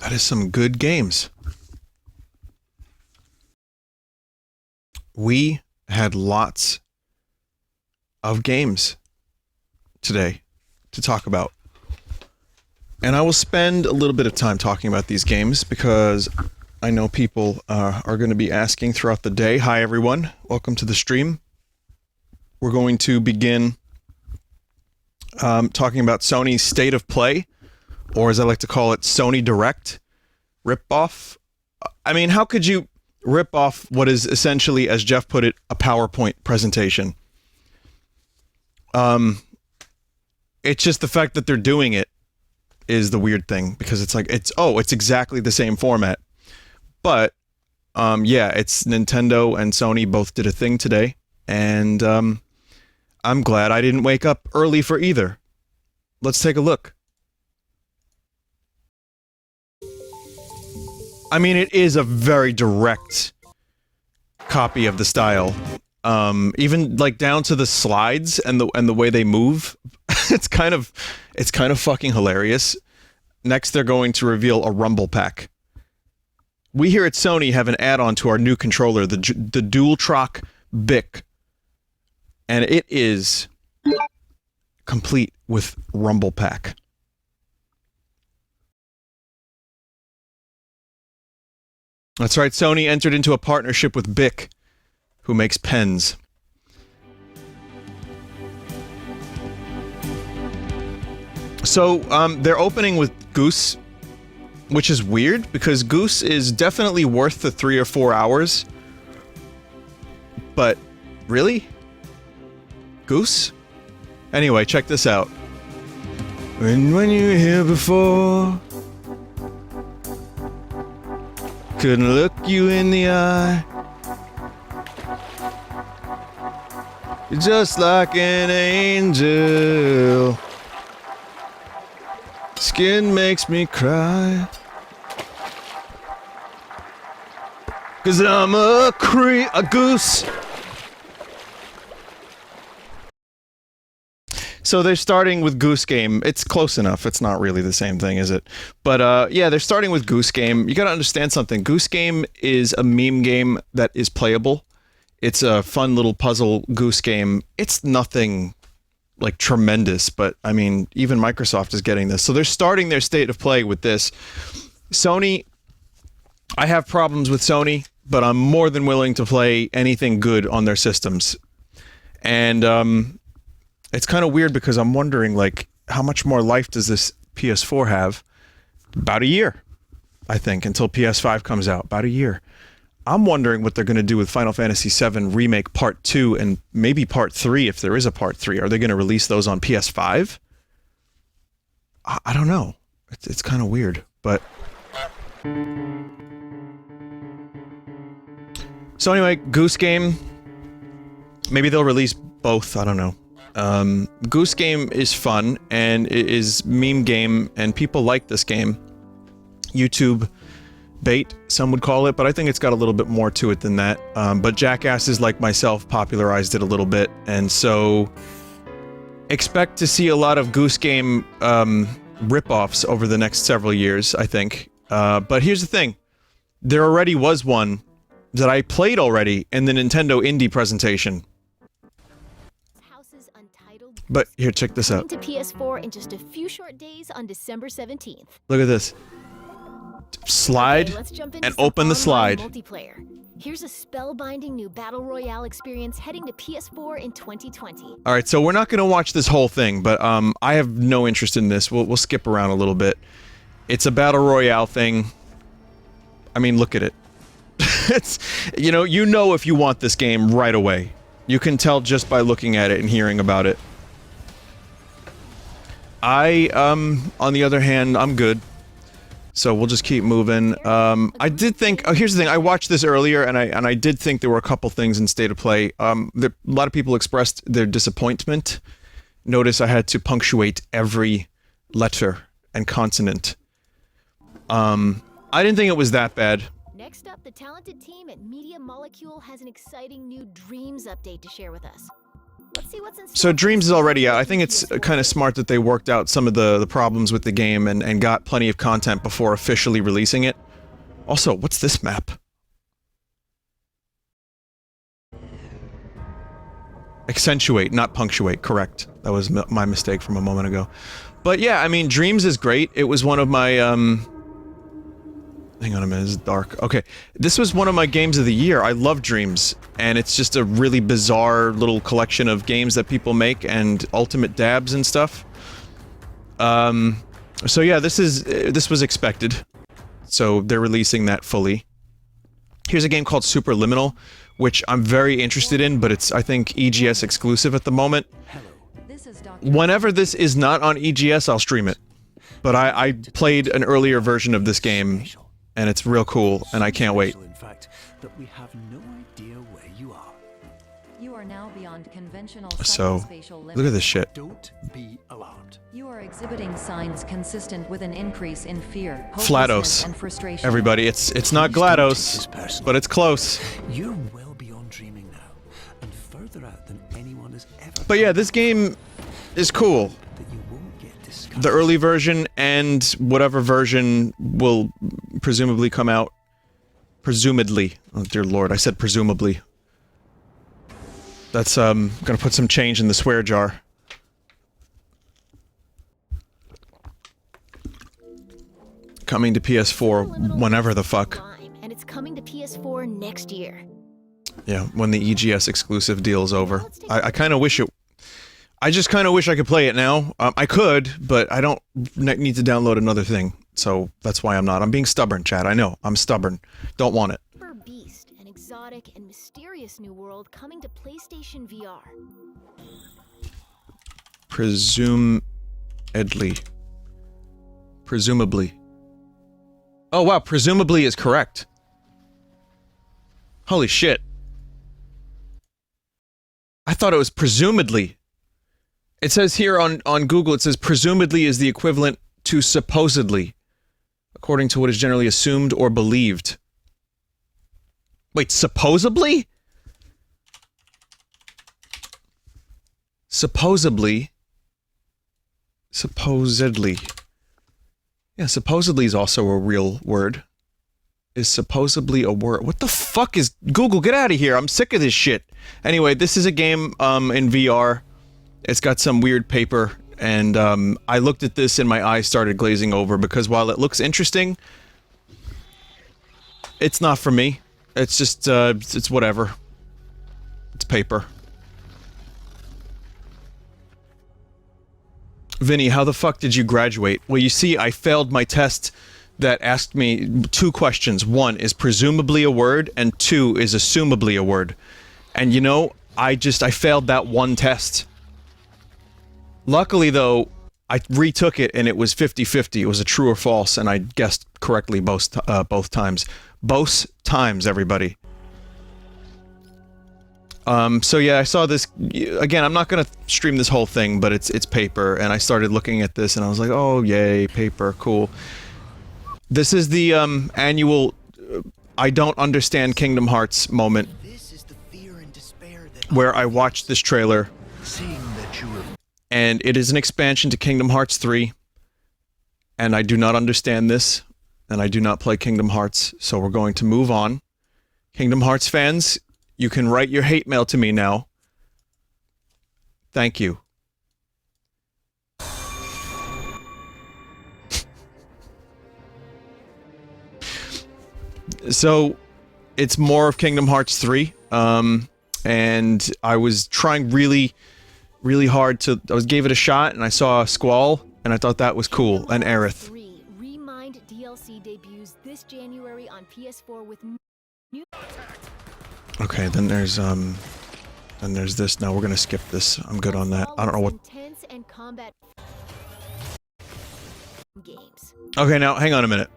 That is some good games. We had lots of games today to talk about. And I will spend a little bit of time talking about these games because I know people are going to be asking throughout the day. Hi, everyone. Welcome to the stream. We're going to begin talking about Sony's State of Play, or as I like to call it, Sony Direct rip-off. I mean, how could you rip off what is essentially, as Jeff put it, a PowerPoint presentation? It's just the fact that they're doing it is the weird thing, because it's like, it's exactly the same format. But, yeah, it's Nintendo and Sony both did a thing today, and I'm glad I didn't wake up early for either. Let's take a look. I mean, it is a very direct copy of the style. Even like down to the slides and the way they move. it's kind of fucking hilarious. Next, they're going to reveal a Rumble Pack. We here at Sony have an add-on to our new controller, the DualTrock BIC, and it is complete with Rumble Pack. That's right, Sony entered into a partnership with BIC, who makes pens. So, they're opening with Goose, which is weird, because Goose is definitely worth the 3 or 4 hours. But, really? Goose? Anyway, check this out. When you were here before, couldn't look you in the eye. You're just like an angel. Skin makes me cry. 'Cause I'm a goose. So they're starting with Goose Game. It's close enough. It's not really the same thing, is it? But yeah, they're starting with Goose Game. You gotta understand something. Goose Game is a meme game that is playable. It's a fun little puzzle Goose game. It's nothing like tremendous, but I mean, even Microsoft is getting this. So they're starting their State of Play with this. Sony, I have problems with Sony, but I'm more than willing to play anything good on their systems. And it's kind of weird because I'm wondering, like, how much more life does this PS4 have? About a year, I think, until PS5 comes out. About a year. I'm wondering what they're going to do with Final Fantasy VII Remake Part 2 and maybe Part 3, if there is a Part 3. Are they going to release those on PS5? I don't know. It's kind of weird, but... So anyway, Goose Game. Maybe they'll release both, I don't know. Goose Game is fun, and it is meme game, and people like this game. YouTube bait, some would call it, but I think it's got a little bit more to it than that. But jackasses like myself popularized it a little bit, and so expect to see a lot of Goose Game rip-offs over the next several years, I think. But here's the thing. There already was one that I played already in the Nintendo Indie presentation. But here, check this out. To PS4 in just a few short days on December 17th. Look at this. Slide and open the slide. Multiplayer. Here's a spellbinding new Battle Royale experience heading to PS4 in 2020. Alright, so we're not going to watch this whole thing, but I have no interest in this. We'll skip around a little bit. It's a Battle Royale thing. I mean, look at it. It's, you know if you want this game right away. You can tell just by looking at it and hearing about it. On the other hand, I'm good. So we'll just keep moving. I did think, here's the thing, I watched this earlier, and I did think there were a couple things in State of Play. A lot of people expressed their disappointment. Notice I had to punctuate every letter and consonant. I didn't think it was that bad. Next up, the talented team at Media Molecule has an exciting new Dreams update to share with us. Let's see what's in store. So Dreams is already out. I think it's kind of smart that they worked out some of the problems with the game and got plenty of content before officially releasing it. Also, what's this map? Accentuate, not punctuate. Correct. That was my mistake from a moment ago. But yeah, I mean, Dreams is great. It was one of my, hang on a minute, it's dark. Okay, this was one of my games of the year. I love Dreams, and it's just a really bizarre little collection of games that people make and ultimate dabs and stuff. So yeah, this was expected. So they're releasing that fully. Here's a game called Superliminal, which I'm very interested in, but it's, I think, EGS exclusive at the moment. Whenever this is not on EGS, I'll stream it. But I played an earlier version of this game, and it's real cool, and I can't wait. In fact, that we have no idea where you are. You are now beyond conventional So, psychospatial limits. look at this shit. Don't be alarmed. You are exhibiting signs consistent with an increase in fear, Flatos. hopelessness, and frustration. Everybody, it's not Please don't take GLaDOS, this personally. but it's close. You're well beyond dreaming now, and further out than anyone has ever. But yeah, this game is cool. That you won't get discovered. The early version and whatever version will presumably come out. Presumably. Oh dear lord, I said presumably. That's, gonna put some change in the swear jar. Coming to PS4 whenever the fuck. And it's coming to PS4 next year. Yeah, when the EGS exclusive deal is over. I kind of wish it... I just kind of wish I could play it now. I could, but I don't need to download another thing. So that's why I'm not. I'm being stubborn, Chad. I know. I'm stubborn. Don't want it. Beast, an exotic and mysterious new world coming to PlayStation VR. Presumably. Oh wow, presumably is correct. Holy shit. I thought it was presumably. It says here on Google, it says presumably is the equivalent to supposedly, according to what is generally assumed or believed. Wait, supposedly? Supposedly. Supposedly. Yeah, supposedly is also a real word. Is supposedly a word. What the fuck is... Google, get out of here. I'm sick of this shit. Anyway, this is a game in VR. It's got some weird paper, and I looked at this and my eyes started glazing over because while it looks interesting, it's not for me. It's just, it's whatever. It's paper. Vinny, how the fuck did you graduate? Well, you see, I failed my test that asked me two questions. One, is presumably a word, and two, is assumably a word. And you know, I failed that one test. Luckily, though, I retook it and it was 50-50. It was a true or false, and I guessed correctly both times. Both times, everybody. So yeah, I saw this, again, I'm not gonna stream this whole thing, but it's paper, and I started looking at this and I was like, oh yay, paper, cool. This is the, annual, I don't understand Kingdom Hearts moment, where I watched this trailer, and it is an expansion to Kingdom Hearts 3, and I do not understand this, and I do not play Kingdom Hearts, so we're going to move on. Kingdom Hearts fans, you can write your hate mail to me now. Thank you. So, it's more of Kingdom Hearts 3, and I was trying really hard to... gave it a shot, and I saw a Squall, and I thought that was cool, and Aerith. Remind DLC debuts this January on PS4 with new... Okay, then there's this. Now we're gonna skip this. I'm good on that. I don't know what... Intense and combat games. Okay, now, hang on a minute.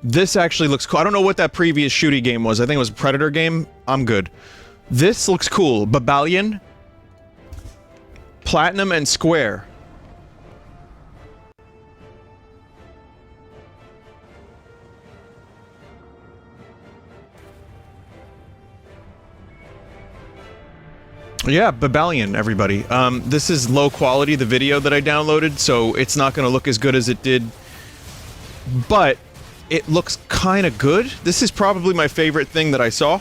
This actually looks cool. I don't know what that previous shooty game was. I think it was a Predator game. I'm good. This looks cool. Babalion. Platinum and Square. Yeah, Babalion, everybody. This is low quality, the video that I downloaded, so it's not going to look as good as it did. But it looks kind of good. This is probably my favorite thing that I saw.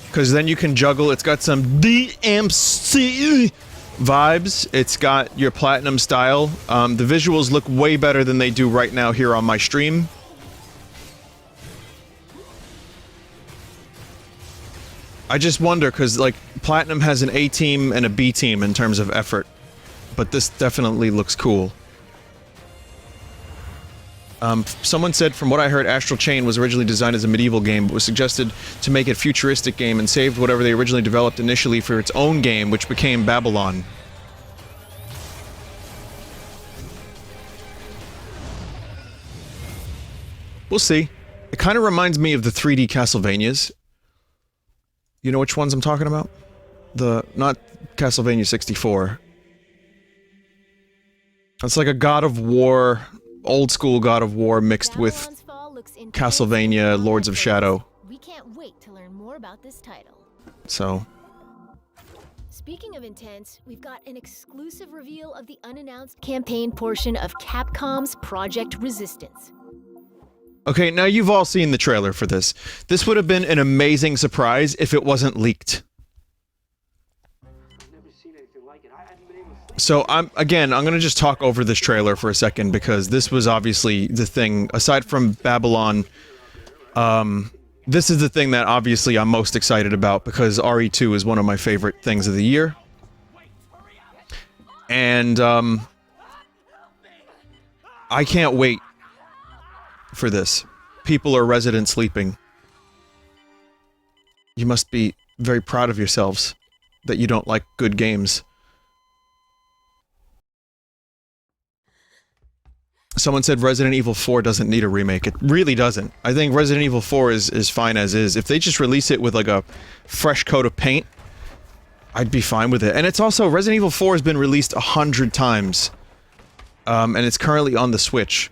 Because then you can juggle. It's got some DMC vibes. It's got your platinum style. The visuals look way better than they do right now here on my stream. I just wonder, because, like, Platinum has an A team and a B team in terms of effort. But this definitely looks cool. Someone said, from what I heard, Astral Chain was originally designed as a medieval game, but was suggested to make it a futuristic game and saved whatever they originally developed initially for its own game, which became Babylon. We'll see. It kind of reminds me of the 3D Castlevanias. You know which ones I'm talking about? Not Castlevania 64. It's like a God of War, old school God of War mixed with Castlevania, Lords of Shadow. We can't wait to learn more about this title. So. Speaking of intense, we've got an exclusive reveal of the unannounced campaign portion of Capcom's Project Resistance. Okay, now you've all seen the trailer for this. This would have been an amazing surprise if it wasn't leaked. So I'm gonna just talk over this trailer for a second because this was obviously the thing, aside from Babylon, this is the thing that obviously I'm most excited about because RE2 is one of my favorite things of the year. And, I can't wait for this. People are resident sleeping. You must be very proud of yourselves that you don't like good games. Someone said Resident Evil 4 doesn't need a remake. It really doesn't. I think Resident Evil 4 is fine as is. If they just release it with like a fresh coat of paint, I'd be fine with it. And it's also, Resident Evil 4 has been released 100 times. And it's currently on the Switch.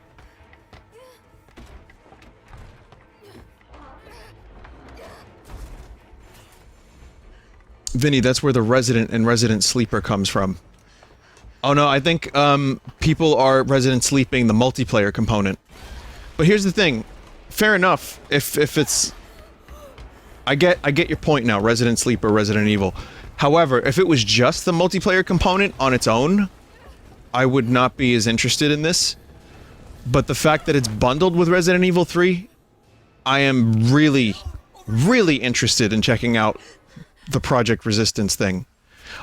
Vinny, that's where the resident and resident sleeper comes from. Oh no, I think, people are resident sleeping the multiplayer component. But here's the thing. Fair enough, if it's... I get your point now, Resident Sleeper, Resident Evil. However, if it was just the multiplayer component on its own, I would not be as interested in this. But the fact that it's bundled with Resident Evil 3, I am really, really interested in checking out the Project Resistance thing.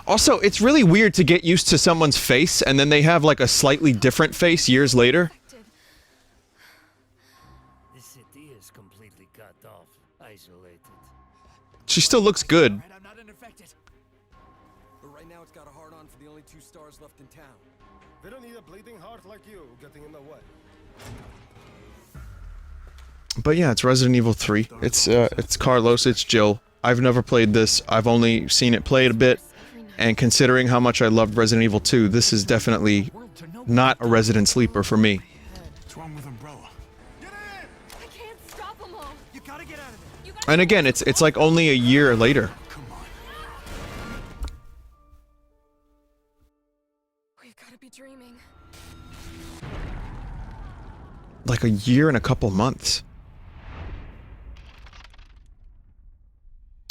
Also, it's really weird to get used to someone's face and then they have like a slightly different face years later. This city is completely cut off, isolated. She still looks good. I'm not unaffected. But right now it's got a hard on for the only 2 stars left in town. They don't need a bleeding heart like you getting in the way. But yeah, it's Resident Evil 3. It's Carlos, it's Jill. I've never played this. I've only seen it played a bit. And considering how much I loved Resident Evil 2, this is definitely not a resident sleeper for me. What's wrong with Umbrella? Get in! I can't stop them all. You gotta get out of there. You gotta And again, it's like only a year later. Come on. We've got to be dreaming. Like a year and a couple months.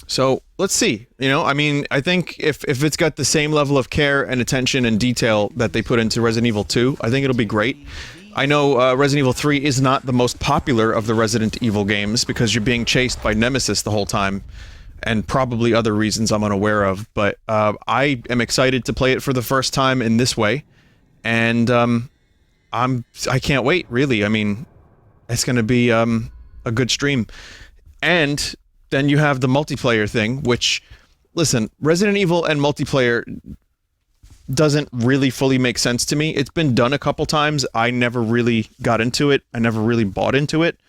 So, let's see. You know, I mean, I think if it's got the same level of care and attention and detail that they put into Resident Evil 2, I think it'll be great. I know Resident Evil 3 is not the most popular of the Resident Evil games because you're being chased by Nemesis the whole time, and probably other reasons I'm unaware of, but I am excited to play it for the first time in this way, and I can't wait, really. I mean, it's going to be a good stream. And then you have the multiplayer thing, which, listen, Resident Evil and multiplayer doesn't really fully make sense to me. It's been done a couple times. I never really got into it. I never really bought into it.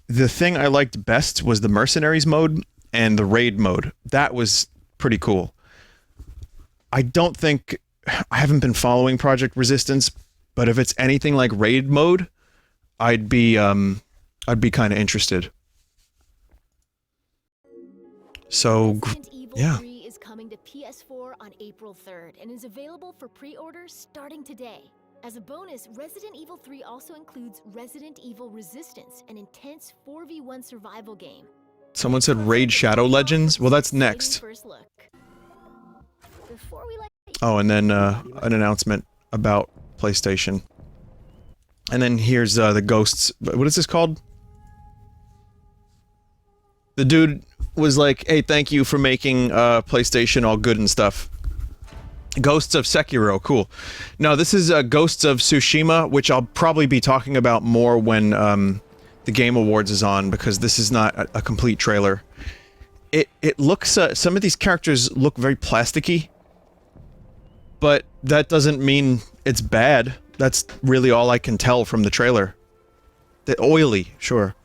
The thing I liked best was the Mercenaries mode and the Raid mode. That was pretty cool. I don't think... I haven't been following Project Resistance, but if it's anything like Raid mode, I'd be kind of interested. So, Resident Evil yeah. 3 is coming to PS4 on April 3rd and is available for pre-orders starting today. As a bonus, Resident Evil 3 also includes Resident Evil Resistance, an intense 4v1 survival game. Someone said Raid Shadow Legends. Well, that's next. First look. Before we let you Oh, and then an announcement about PlayStation. And then here's the Ghosts. What is this called? The dude was like, hey, thank you for making PlayStation all good and stuff. Ghosts of Sekiro, cool. No, this is Ghosts of Tsushima, which I'll probably be talking about more when the Game Awards is on, because this is not a complete trailer. It looks, some of these characters look very plasticky, but that doesn't mean it's bad. That's really all I can tell from the trailer. The oily, sure.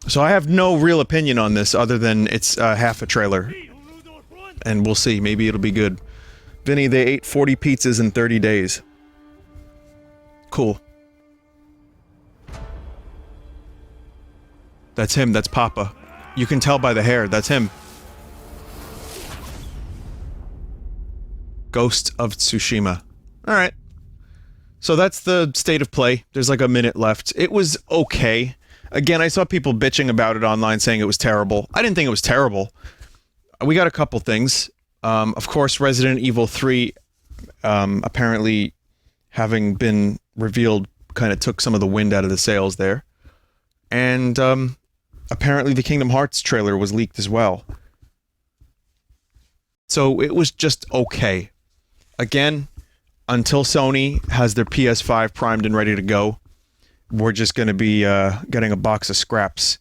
So I have no real opinion on this other than it's half a trailer. And we'll see, maybe it'll be good. Vinny, they ate 40 pizzas in 30 days. Cool. That's him, that's Papa. You can tell by the hair, that's him. Ghost of Tsushima. Alright. So that's the state of play. There's like a minute left. It was okay. Again, I saw people bitching about it online saying it was terrible. I didn't think it was terrible. We got a couple things. Of course, Resident Evil 3, apparently having been revealed, kind of took some of the wind out of the sails there. And apparently the Kingdom Hearts trailer was leaked as well. So it was just okay. Again, until Sony has their PS5 primed and ready to go, we're just going to be getting a box of scraps.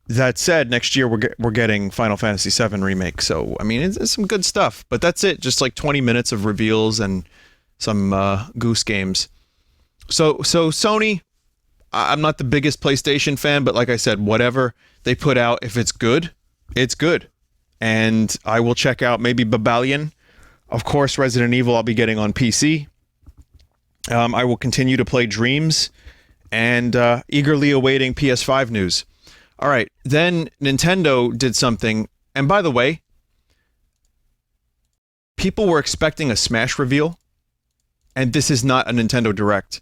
That said, next year we're getting Final Fantasy VII Remake, so, I mean, it's some good stuff. But that's it, just like 20 minutes of reveals and some goose games. So Sony, I'm not the biggest PlayStation fan, but like I said, whatever they put out, if it's good, it's good. And I will check out maybe Babalion. Of course, Resident Evil I'll be getting on PC. I will continue to play Dreams, and eagerly awaiting PS5 news. Alright, then Nintendo did something, and by the way, people were expecting a Smash reveal, and this is not a Nintendo Direct.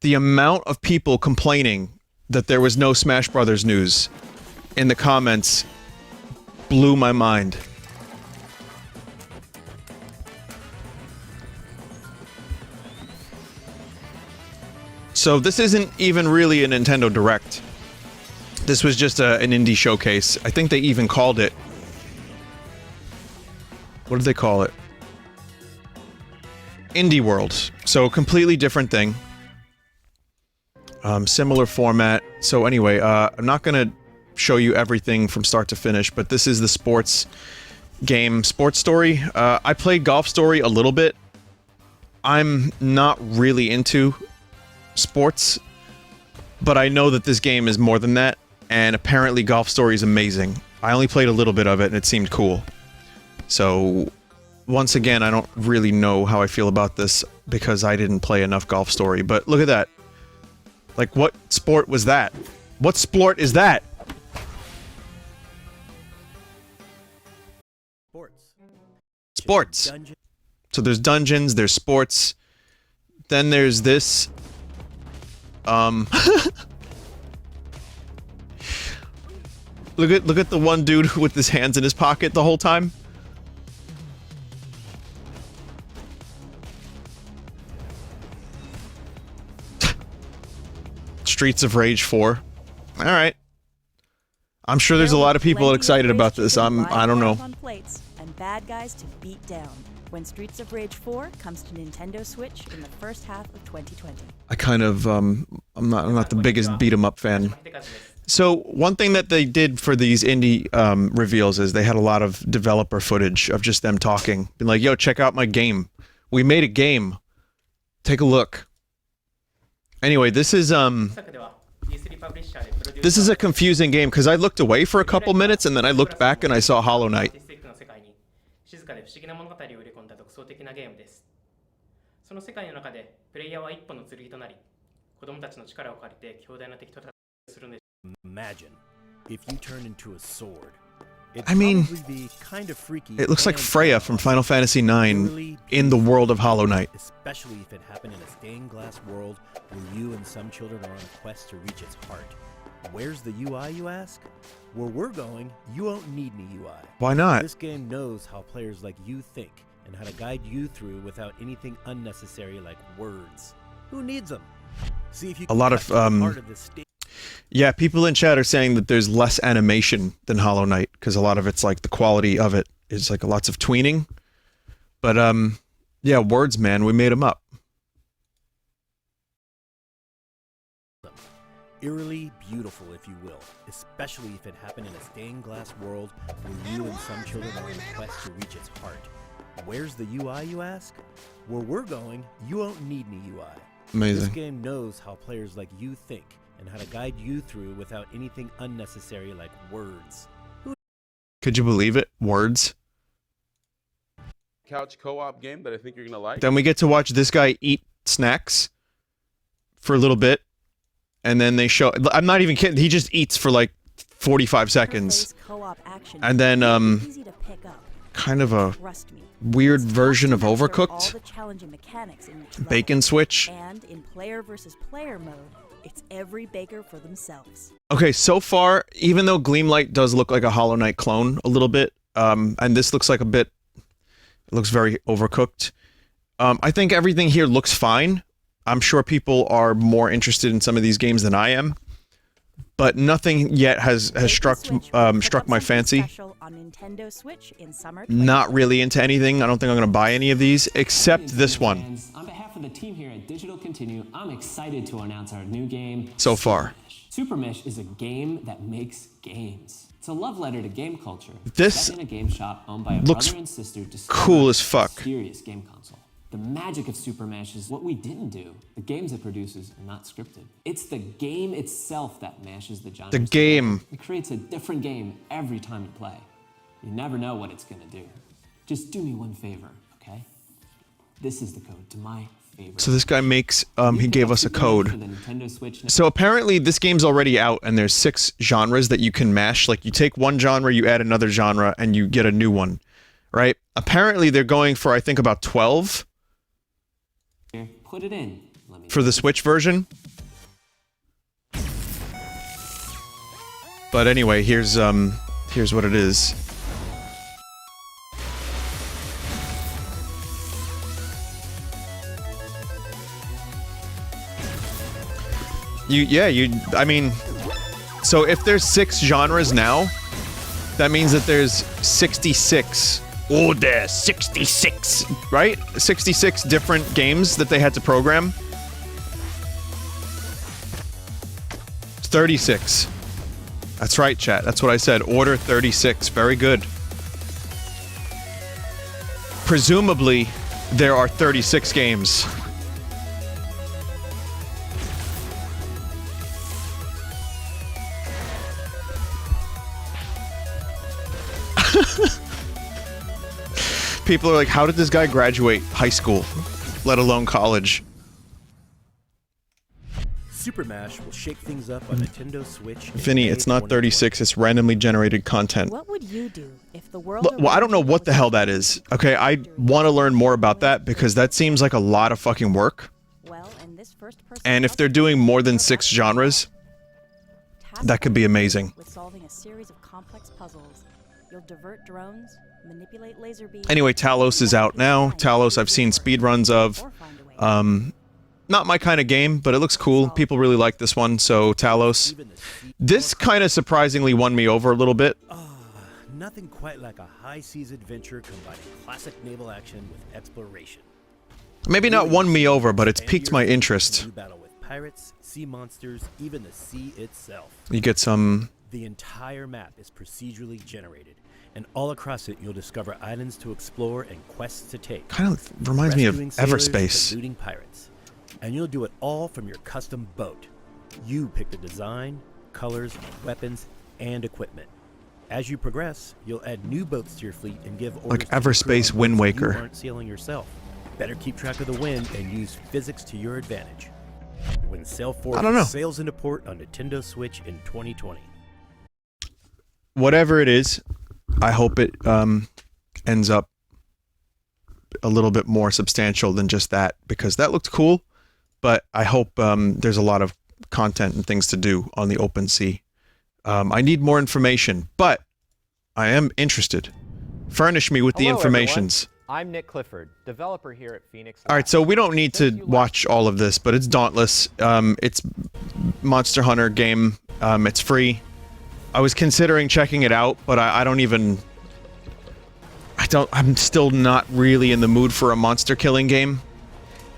The amount of people complaining that there was no Smash Brothers news in the comments blew my mind. So this isn't even really a Nintendo Direct. This was just an indie showcase. I think they even called it... What did they call it? Indie World. So a completely different thing. Similar format. So anyway, I'm not gonna show you everything from start to finish, but this is the sports game, Sports Story. I played Golf Story a little bit. I'm not really into sports, but I know that this game is more than that, and apparently Golf Story is amazing. I only played a little bit of it and it seemed cool. So, once again, I don't really know how I feel about this because I didn't play enough Golf Story, but look at that. Like, what sport was that? What sport is that? Sports. So there's dungeons, there's sports, then there's this. Look at the one dude with his hands in his pocket the whole time. Streets of Rage 4. All right. I'm sure there's a lot of people excited about this. I don't know. On plates and bad guys to beat down when Streets of Rage 4 comes to Nintendo Switch in the first half of 2020. I kind of I'm not the biggest beat 'em up fan. So one thing that they did for these indie reveals is they had a lot of developer footage of just them talking, being like, "Yo, check out my game. We made a game. Take a look." Anyway, this is a confusing game because I looked away for a couple minutes and then I looked back and I saw Hollow Knight. その世界の中でプレイヤーは一本の剣となり、子供たちの力を借りて強大な敵と戦いするんでしょう。 Imagine if you turn into a sword. It'd I mean, probably be kind of freaky It looks like and Freya from Final Fantasy IX Really in the world of Hollow Knight. Especially if it happened in a stained glass world where you and some children are on a quest to reach its heart. Where's the UI, you ask? Where we're going, you won't need any UI. Why not? This game knows how players like you think and how to guide you through without anything unnecessary like words. Who needs them? See if you A lot can of, cut to the heart of this state. Yeah, people in chat are saying that there's less animation than Hollow Knight because a lot of it's like the quality of it is like lots of tweening. But yeah, words, man, we made them up. Eerily beautiful, if you will, especially if it happened in a stained glass world where you and some children are on a quest to reach its heart. Where's the UI, you ask? Where we're going, you won't need any UI. Amazing. This game knows how players like you think and how to guide you through without anything unnecessary like words. Could you believe it? Words. Couch co-op game that I think you're gonna like. Then we get to watch this guy eat snacks for a little bit. And then they show, I'm not even kidding, he just eats for like 45 seconds. And then, kind of a weird version of Overcooked. Bacon switch. And in player versus player mode, it's every baker for themselves. Okay, so far, even though Gleamlight does look like a Hollow Knight clone a little bit, and this looks like a bit, it looks very Overcooked. I think everything here looks fine. I'm sure people are more interested in some of these games than I am, but nothing yet has struck my fancy. Not really into anything. I don't think I'm going to buy any of these except this one. On behalf of the team here at Digital Continue, I'm excited to announce our new game. So far. Super Mesh is a game that makes games. It's a love letter to game culture. This set in a game shop owned by a looks brother and sister cool as fuck. Serious game console. The magic of Super Mesh is what we didn't do. The games it produces are not scripted. It's the game itself that mashes the genres. The game. It creates a different game every time you play. You never know what it's gonna do. Just do me one favor, okay? This is the code to my favorite. So this guy makes, he gave us a code. So apparently this game's already out and there's 6 genres that you can mash. Like you take one genre, you add another genre, and you get a new one, right? Apparently they're going for, I think, about 12. Put it in. For the Switch version. But anyway, here's what it is. I mean, so if there's 6 genres now, that means that there's 66. Oh, there's 66, right? 66 different games that they had to program. 36. That's right, chat. That's what I said. Order 36. Very good. Presumably, there are 36 games. People are like, how did this guy graduate high school, let alone college? Super Mash will shake things up on Nintendo Switch. Vinny, it's not 36, it's randomly generated content. What would you do if the world... Well, I don't know what the hell that is. Okay, I want to learn more about that because that seems like a lot of fucking work. And if they're doing more than 6 genres, that could be amazing. With solving a series of complex puzzles, you'll divert drones, manipulate laser beams... Anyway, Talos is out now. Talos I've seen speedruns of. Not my kind of game, but it looks cool. People really like this one, so Talos. This kind of surprisingly won me over a little bit. Nothing quite like a high-seas adventure combining classic naval action with exploration. Maybe not won me over, but it's piqued my interest. You battle with pirates, sea monsters, even the sea itself. You get some... The entire map is procedurally generated, and all across it you'll discover islands to explore and quests to take. Kind of reminds me of Everspace. Looting pirates. And you'll do it all from your custom boat. You pick the design, colors, weapons, and equipment. As you progress, you'll add new boats to your fleet and give orders like Everspace Wind Waker. You aren't sailing yourself. Better keep track of the wind and use physics to your advantage. When Sail I don't know. Forth sails into port on Nintendo Switch in 2020. Whatever it is, I hope it ends up a little bit more substantial than just that, because that looked cool, but I hope there's a lot of content and things to do on the open sea. I need more information, but I am interested. Furnish me with the informations. I'm Nick Clifford, developer here at Phoenix. All right, so we don't need to watch all of this, but it's Dauntless. It's Monster Hunter game. It's free. I was considering checking it out, but I'm still not really in the mood for a monster killing game.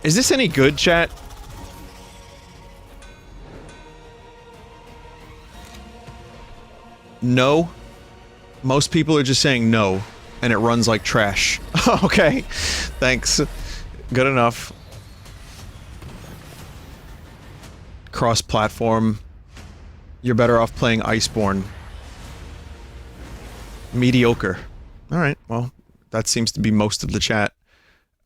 Is this any good, chat? No. Most people are just saying no, and it runs like trash. Okay, thanks. Good enough. Cross-platform. You're better off playing Iceborne. Mediocre. Alright, well, that seems to be most of the chat.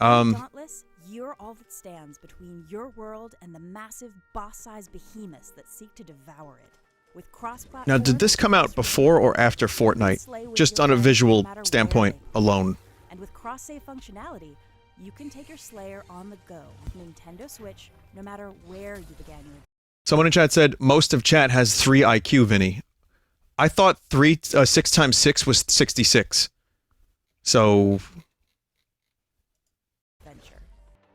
Dauntless, you're all that stands between your world and the massive boss-sized behemoths that seek to devour it. With cross-platform, Now, did this come out before or after Fortnite? Just on a visual standpoint alone. And with cross-save functionality, you can take your Slayer on the go with Nintendo Switch, no matter where you began your... Someone in chat said, most of chat has 3 IQ, Vinny. I thought 6 times 6 was 66. So... Venture.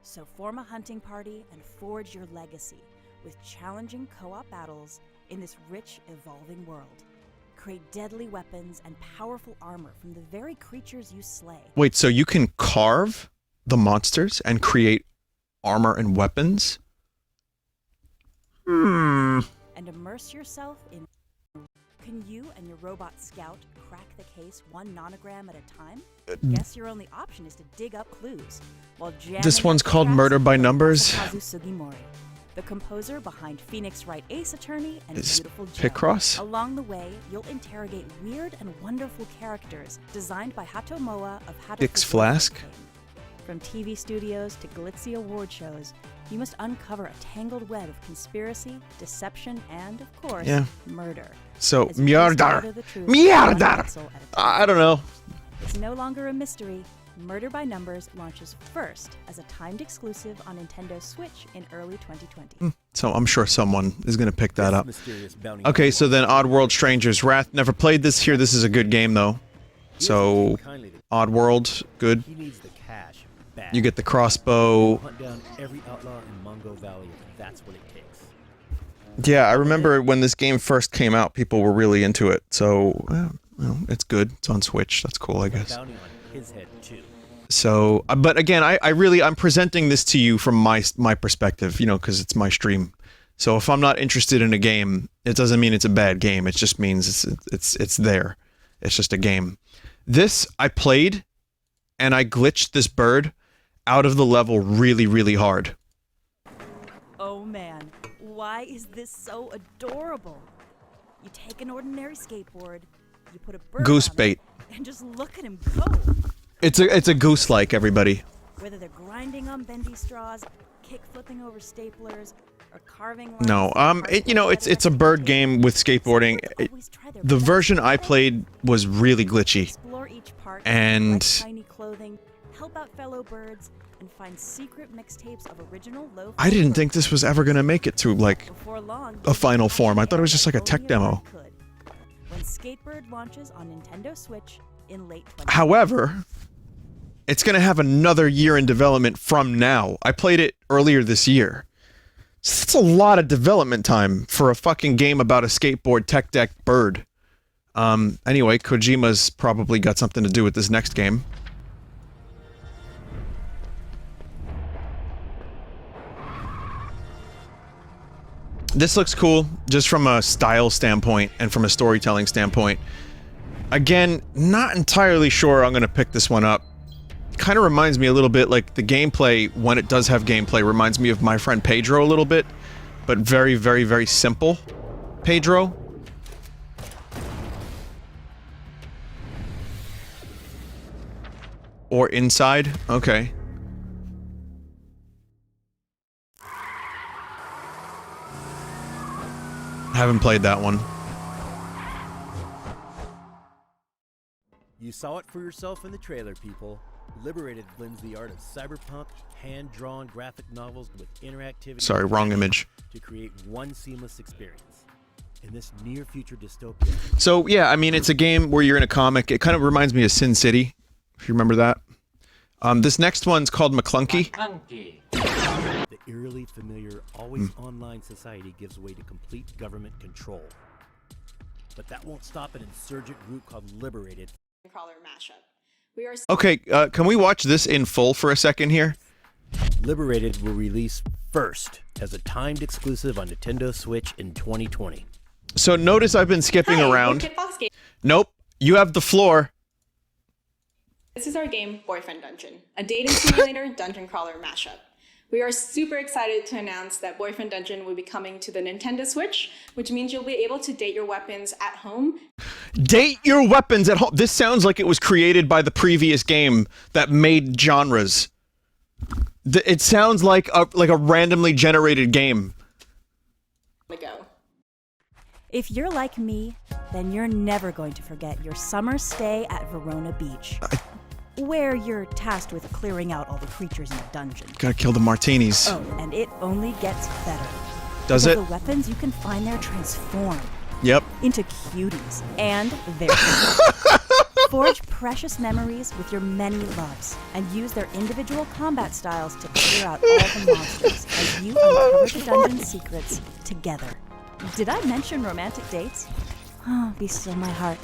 So form a hunting party and forge your legacy with challenging co-op battles in this rich, evolving world. Create deadly weapons and powerful armor from the very creatures you slay. Wait, so you can carve the monsters and create armor and weapons? And immerse yourself in... Can you and your robot scout crack the case one nonogram at a time? Guess your only option is to dig up clues. While this one's called Murder by Numbers. Sugimori, the composer behind Phoenix Wright Ace Attorney and Is Beautiful Joe. Picross? Along the way, you'll interrogate weird and wonderful characters designed by Hatomoa of Hatomoa. Dick's Flask? From TV studios to glitzy award shows, you must uncover a tangled web of conspiracy, deception, and, of course, murder. So, As you piece together murder. the truth one Murder! pixel at a time. I don't know. It's no longer a mystery. Murder by Numbers launches first as a timed exclusive on Nintendo Switch in early 2020. So I'm sure someone is going to pick that up. Okay, so then Oddworld Stranger's Wrath. Never played this here. This is a good game, though. So, Oddworld, good. You get the crossbow. Hunt down every outlaw in Mongo Valley if that's what it takes. Yeah, I remember when this game first came out, people were really into it. So, well, it's good. It's on Switch. That's cool, I guess. Bounty on his head too. So, but again, I'm presenting this to you from my perspective, you know, because it's my stream. So if I'm not interested in a game, it doesn't mean it's a bad game. It just means it's there. It's just a game. This I played, and I glitched this bird out of the level really, really hard. Oh man, why is this so adorable? You take an ordinary skateboard, you put a bird Goose on bait. it, and just look at him go. It's a goose-like, everybody. Whether they're grinding on bendy straws, kick flipping over staplers, or carving No, it's a bird game with skateboarding. The version I played was really glitchy, and tiny clothing, help out fellow birds, and find secret mixtapes of original low. I didn't think this was ever gonna make it to like a final form. I thought it was just like a tech demo. When Skatebird launches on Nintendo Switch in late 2020. However, it's gonna have another year in development from now. I played it earlier this year. So that's a lot of development time for a fucking game about a skateboard tech deck bird. Anyway, Kojima's probably got something to do with this next game. This looks cool, just from a style standpoint and from a storytelling standpoint. Again, not entirely sure I'm gonna pick this one up. Kind of reminds me a little bit, like, the gameplay, when it does have gameplay, reminds me of my friend Pedro a little bit. But very, very, very simple Pedro. Or Inside, okay. Haven't played that one. You saw it for yourself in the trailer, people. Liberated blends the art of cyberpunk, hand-drawn graphic novels with interactivity. Sorry, wrong image. To create one seamless experience. In this near-future dystopia. So, yeah, I mean, it's a game where you're in a comic. It kind of reminds me of Sin City, if you remember that. This next one's called McClunky. The eerily familiar, always online society gives way to complete government control. But that won't stop an insurgent group called Liberated. Crawler mashup. We are Okay, can we watch this in full for a second here? Liberated will release first as a timed exclusive on Nintendo Switch in 2020. So notice I've been skipping around. Nope, you have the floor. This is our game, Boyfriend Dungeon, a dating simulator dungeon crawler mashup. We are super excited to announce that Boyfriend Dungeon will be coming to the Nintendo Switch, which means you'll be able to date your weapons at home. Date your weapons at home. This sounds like it was created by the previous game that made genres. It sounds like a randomly generated game. Go. If you're like me, then you're never going to forget your summer stay at Verona Beach, where you're tasked with clearing out all the creatures in the dungeon. Gotta kill the martinis. Oh, and it only gets better. Does because it? The weapons you can find there transform. Yep. Into cuties, and they're forge precious memories with your many loves, and use their individual combat styles to clear out all the monsters as you uncover the dungeon secrets together. Did I mention romantic dates? Oh, be still my heart.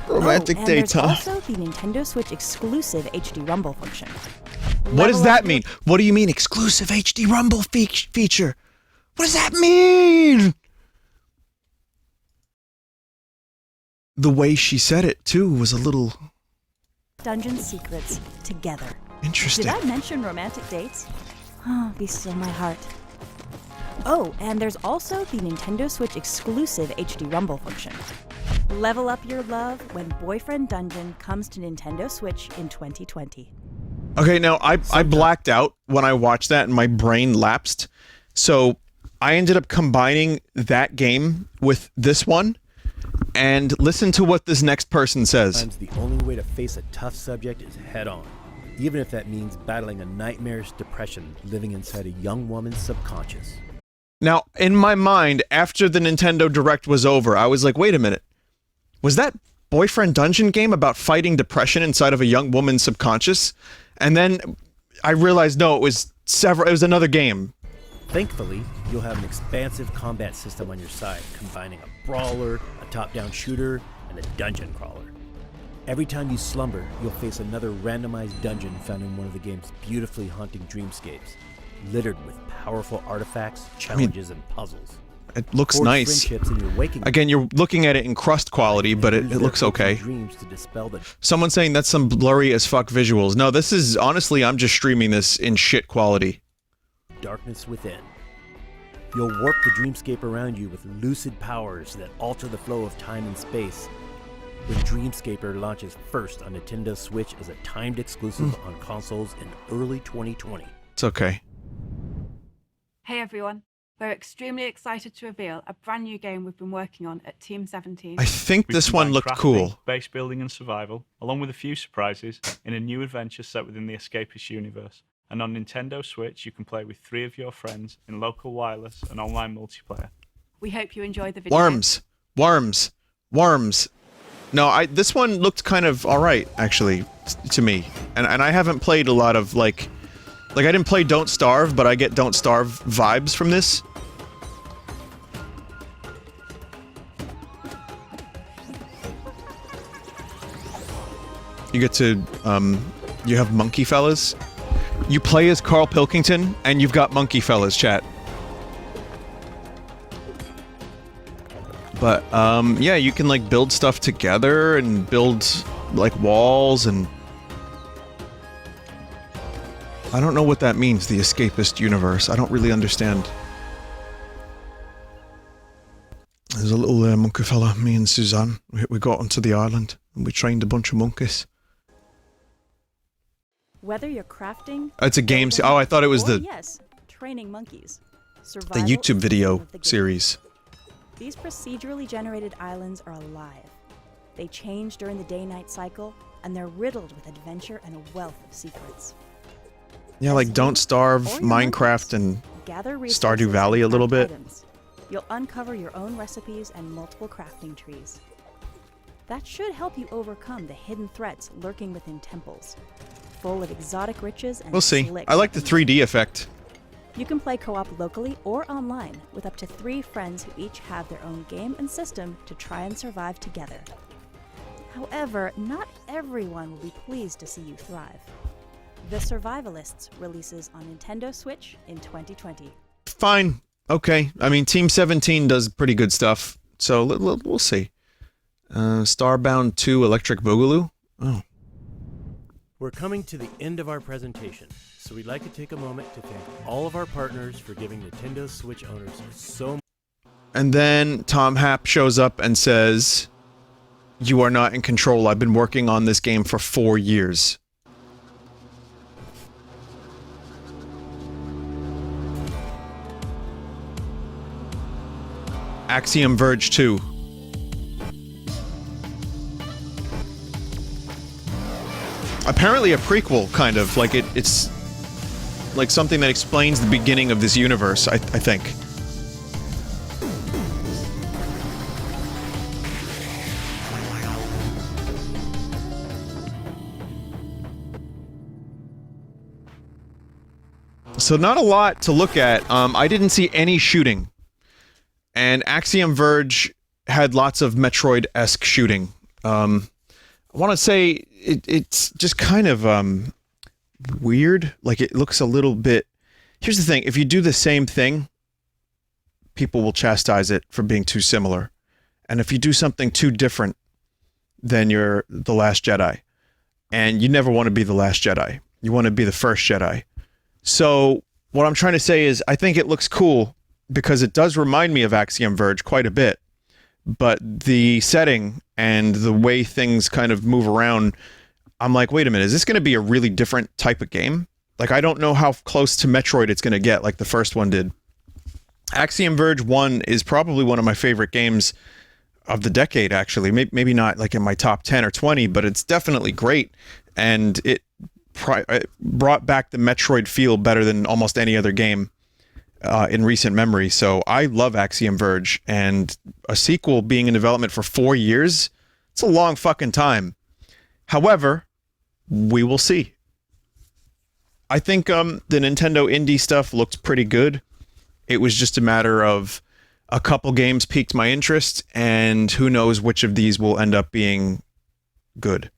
Romantic dates, huh? There's also the Nintendo Switch exclusive HD Rumble function. What does that mean? What do you mean exclusive HD Rumble feature? What does that mean? The way she said it, too, was a little... Dungeon secrets together. Interesting. Did I mention romantic dates? Oh, be still my heart. Oh, and there's also the Nintendo Switch exclusive HD Rumble function. Level up your love when Boyfriend Dungeon comes to Nintendo Switch in 2020. Okay, now I blacked out when I watched that and my brain lapsed. So I ended up combining that game with this one. And listen to what this next person says. Sometimes the only way to face a tough subject is head on, even if that means battling a nightmarish depression living inside a young woman's subconscious. Now, in my mind, after the Nintendo Direct was over, I was like, wait a minute. Was that Boyfriend Dungeon game about fighting depression inside of a young woman's subconscious? And then I realized, no, it was another game. Thankfully, you'll have an expansive combat system on your side, combining a brawler, a top-down shooter, and a dungeon crawler. Every time you slumber, you'll face another randomized dungeon found in one of the game's beautifully haunting dreamscapes, littered with powerful artifacts, challenges, and puzzles. It looks Forge nice. friendships in your waking Again, you're looking at it in crust quality, but it looks okay. Dreams to dispel the Someone's saying that's some blurry as fuck visuals. No, this is, honestly, I'm just streaming this in shit quality. darkness within. You'll warp the dreamscape around you with lucid powers that alter the flow of time and space. When Dreamscaper launches first on Nintendo Switch as a timed exclusive on consoles in early 2020. It's okay. Hey everyone, we're extremely excited to reveal a brand new game we've been working on at Team 17. I think this one looked cool. Base building and survival, along with a few surprises, in a new adventure set within the Escapist universe. And on Nintendo Switch, you can play with 3 of your friends in local wireless and online multiplayer. We hope you enjoy the video. Worms. No, this one looked kind of alright, actually, to me. And I haven't played a lot of, like, I didn't play Don't Starve, but I get Don't Starve vibes from this. You get to, you have monkey fellas. You play as Carl Pilkington, and you've got monkey fellas, chat. But, yeah, you can, like, build stuff together and build, like, walls and... I don't know what that means, the Escapist universe. I don't really understand. There's a little monkey fella, me and Suzanne. We got onto the island, and we trained a bunch of monkeys. Whether you're crafting... It's a game... Oh, I thought it was the... Yes, training monkeys. The YouTube video series. These procedurally generated islands are alive. They change during the day-night cycle, and they're riddled with adventure and a wealth of secrets. Yeah, like Don't Starve, Minecraft, and Stardew Valley a little bit. You'll uncover your own recipes and multiple crafting trees. That should help you overcome the hidden threats lurking within temples, full of exotic riches and We'll see. slick I like the weapons. 3D effect. You can play co-op locally or online with up to 3 friends who each have their own game and system to try and survive together. However, not everyone will be pleased to see you thrive. The Survivalists releases on Nintendo Switch in 2020. Fine. Okay. I mean, Team 17 does pretty good stuff, so we'll see. Starbound 2 Electric Boogaloo? Oh. We're coming to the end of our presentation, so we'd like to take a moment to thank all of our partners for giving Nintendo Switch owners so much. And then Tom Happ shows up and says, "You are not in control. I've been working on this game for 4 years." Axiom Verge 2. Apparently a prequel, kind of. Like, it's like something that explains the beginning of this universe, I think. So not a lot to look at. I didn't see any shooting. And Axiom Verge had lots of Metroid-esque shooting. I want to say it's just kind of weird. Like, it looks a little bit... Here's the thing. If you do the same thing, people will chastise it for being too similar. And if you do something too different, then you're the Last Jedi. And you never want to be the Last Jedi. You want to be the first Jedi. So what I'm trying to say is I think it looks cool because it does remind me of Axiom Verge quite a bit. But the setting and the way things kind of move around, I'm like, wait a minute, is this going to be a really different type of game? Like, I don't know how close to Metroid it's going to get like the first one did. Axiom Verge 1 is probably one of my favorite games of the decade, actually. Maybe not like in my top 10 or 20, but it's definitely great. And it brought back the Metroid feel better than almost any other game in recent memory. So I love Axiom Verge, and a sequel being in development for 4 years, it's a long fucking time. However, we will see. I think the Nintendo indie stuff looked pretty good. It was just a matter of a couple games piqued my interest, and who knows which of these will end up being good.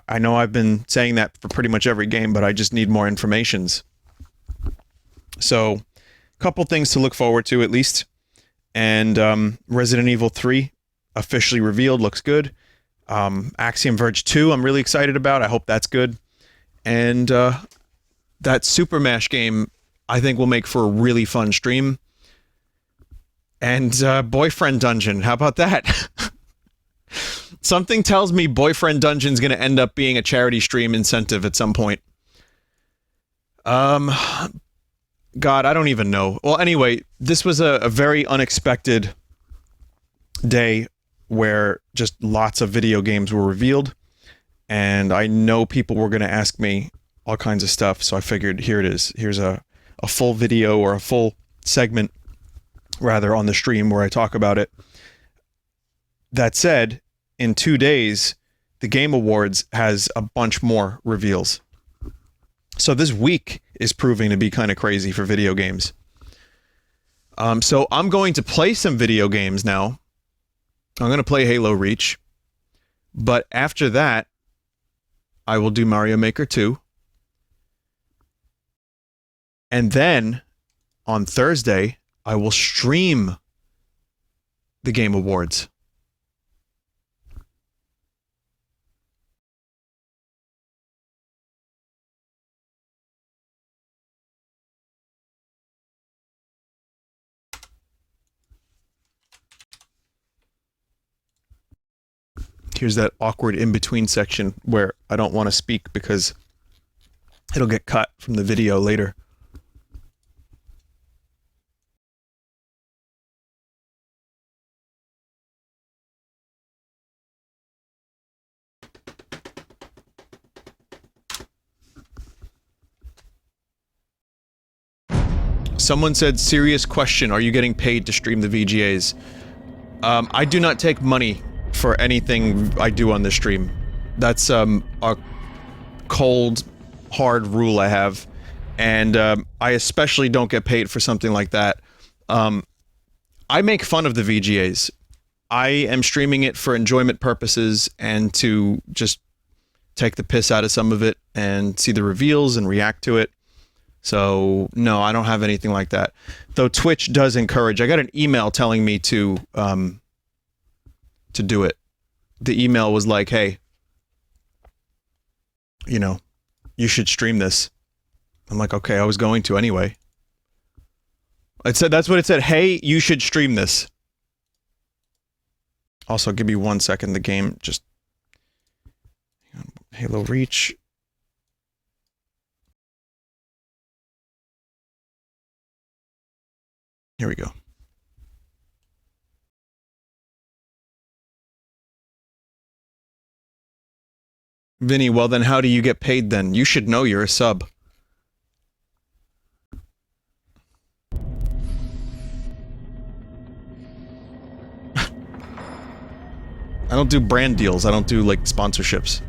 I know I've been saying that for pretty much every game, but I just need more informations. So, a couple things to look forward to, at least. And Resident Evil 3, officially revealed, looks good. Axiom Verge 2, I'm really excited about. I hope that's good. And that Super Mash game, I think, will make for a really fun stream. And Boyfriend Dungeon, how about that? Something tells me Boyfriend Dungeon's going to end up being a charity stream incentive at some point. God, I don't even know. Well, anyway, this was a very unexpected day where just lots of video games were revealed. And I know people were going to ask me all kinds of stuff, so I figured here it is. Here's a full video, or a full segment, rather, on the stream where I talk about it. That said, in 2 days, the Game Awards has a bunch more reveals. So this week is proving to be kind of crazy for video games. So I'm going to play some video games now. I'm going to play Halo Reach. But after that, I will do Mario Maker 2. And then, on Thursday, I will stream the Game Awards. Here's that awkward in-between section where I don't want to speak because it'll get cut from the video later. Someone said, serious question, are you getting paid to stream the VGAs? I do not take money for anything I do on the stream. That's a cold, hard rule I have. And I especially don't get paid for something like that. I make fun of the VGAs. I am streaming it for enjoyment purposes and to just take the piss out of some of it and see the reveals and react to it. So no, I don't have anything like that. Though Twitch does encourage. I got an email telling me to do it. The email was like, "Hey, you know, you should stream this." I'm like, "Okay, I was going to anyway." It said, that's what it said. "Hey, you should stream this." Also, give me 1 second. The game just Halo Reach. Here we go. Vinny, well then how do you get paid then? You should know you're a sub. I don't do brand deals. I don't do like sponsorships.